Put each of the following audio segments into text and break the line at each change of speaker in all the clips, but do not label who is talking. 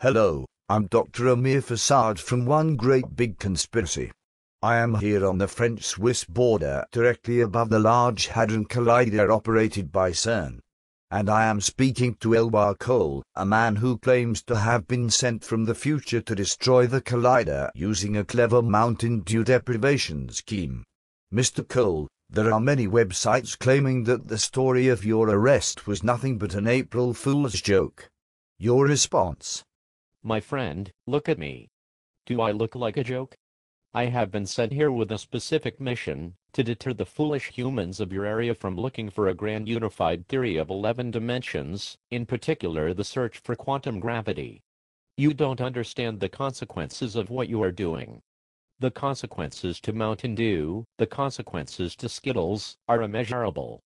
Hello, I'm Dr. Amir Fassad from One Great Big Conspiracy. I am here on the French-Swiss border directly above the Large Hadron Collider operated by CERN. And I am speaking to Eloi Cole, a man who claims to have been sent from the future to destroy the collider using a clever Mountain Dew deprivation scheme. Mr. Cole, there are many websites claiming that the story of your arrest was nothing but an April Fool's joke. Your response?
My friend, look at me. Do I look like a joke? I have been sent here with a specific mission, to deter the foolish humans of your area from looking for a grand unified theory of 11 dimensions, in particular the search for quantum gravity. You don't understand the consequences of what you are doing. The consequences to Mountain Dew, the consequences to Skittles, are immeasurable.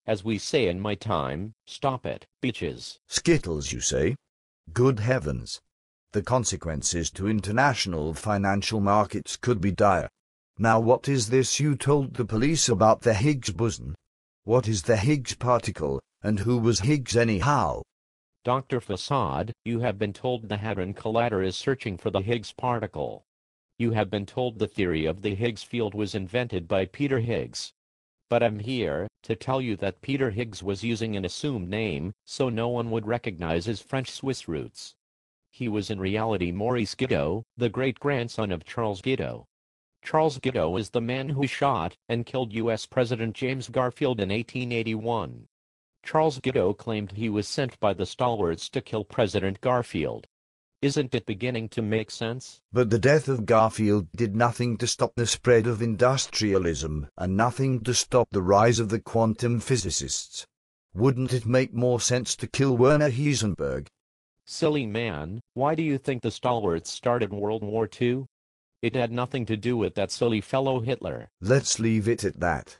As we say in my time, stop it, bitches.
Skittles, you say? Good heavens! The consequences to international financial markets could be dire. Now what is this you told the police about the Higgs boson? What is the Higgs particle, and who was Higgs anyhow?
Dr. Fassad, you have been told the Hadron Collider is searching for the Higgs particle. You have been told the theory of the Higgs field was invented by Peter Higgs. But I'm here to tell you that Peter Higgs was using an assumed name, so no one would recognize his French-Swiss roots. He was in reality Maurice Guido, the great-grandson of Charles Guido. Charles Guido is the man who shot and killed U.S. President James Garfield in 1881. Charles Guido claimed he was sent by the stalwarts to kill President Garfield. Isn't it beginning to make sense?
But the death of Garfield did nothing to stop the spread of industrialism and nothing to stop the rise of the quantum physicists. Wouldn't it make more sense to kill Werner Heisenberg?
Silly man, why do you think the stalwarts started World War II? It had nothing to do with that silly fellow Hitler.
Let's leave it at that.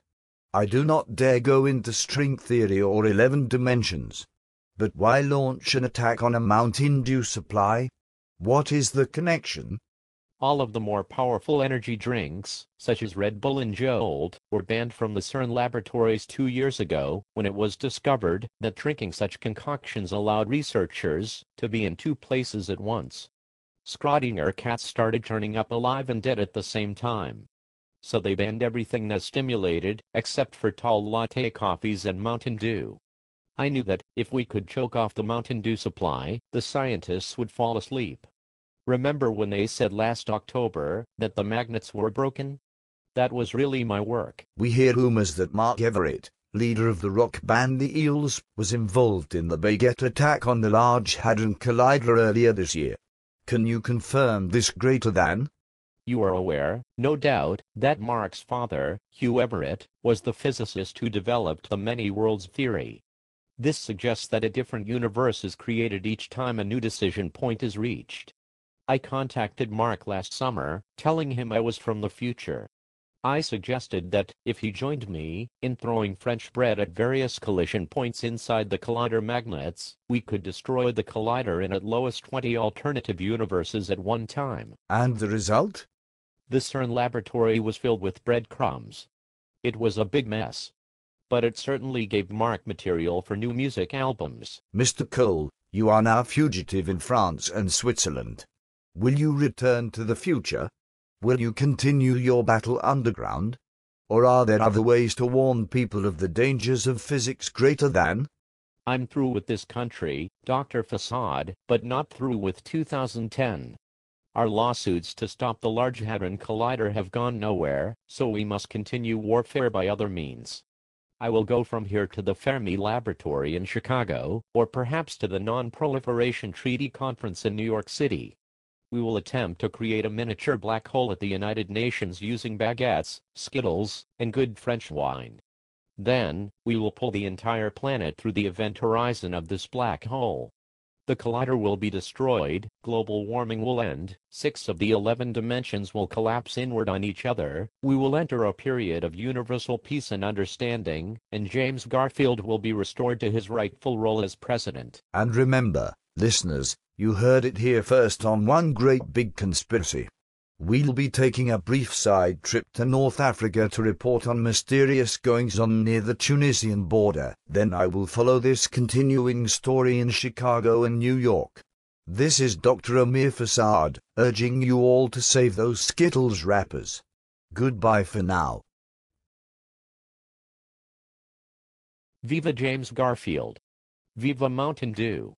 I do not dare go into string theory or 11 dimensions. But why launch an attack on a Mountain Dew supply? What is the connection?
All of the more powerful energy drinks, such as Red Bull and Jolt, were banned from the CERN laboratories 2 years ago when it was discovered that drinking such concoctions allowed researchers to be in 2 places at once. Schrödinger cats started turning up alive and dead at the same time. So they banned everything that stimulated, except for tall latte coffees and Mountain Dew. I knew that, if we could choke off the Mountain Dew supply, the scientists would fall asleep. Remember when they said last October that the magnets were broken? That was really my work.
We hear rumors that Mark Everett, leader of the rock band The Eels, was involved in the Baguette attack on the Large Hadron Collider earlier this year. Can you confirm this greater than?
You are aware, no doubt, that Mark's father, Hugh Everett, was the physicist who developed the many worlds theory. This suggests that a different universe is created each time a new decision point is reached. I contacted Mark last summer, telling him I was from the future. I suggested that, if he joined me in throwing French bread at various collision points inside the collider magnets, we could destroy the collider in at lowest 20 alternative universes at one time.
And the result?
The CERN laboratory was filled with breadcrumbs. It was a big mess. But it certainly gave Mark material for new music albums.
Mr. Cole, you are now fugitive in France and Switzerland. Will you return to the future? Will you continue your battle underground? Or are there other ways to warn people of the dangers of physics greater than?
I'm through with this country, Dr. Fassad, but not through with 2010. Our lawsuits to stop the Large Hadron Collider have gone nowhere, so we must continue warfare by other means. I will go from here to the Fermi Laboratory in Chicago, or perhaps to the Non-Proliferation Treaty Conference in New York City. We will attempt to create a miniature black hole at the United Nations using baguettes, Skittles, and good French wine. Then, we will pull the entire planet through the event horizon of this black hole. The collider will be destroyed, global warming will end, 6 of the 11 dimensions will collapse inward on each other, we will enter a period of universal peace and understanding, and James Garfield will be restored to his rightful role as president.
And remember, listeners, you heard it here first on One Great Big Conspiracy. We'll be taking a brief side trip to North Africa to report on mysterious goings-on near the Tunisian border. Then I will follow this continuing story in Chicago and New York. This is Dr. Amir Fassad, urging you all to save those Skittles wrappers. Goodbye for now.
Viva James Garfield. Viva Mountain Dew.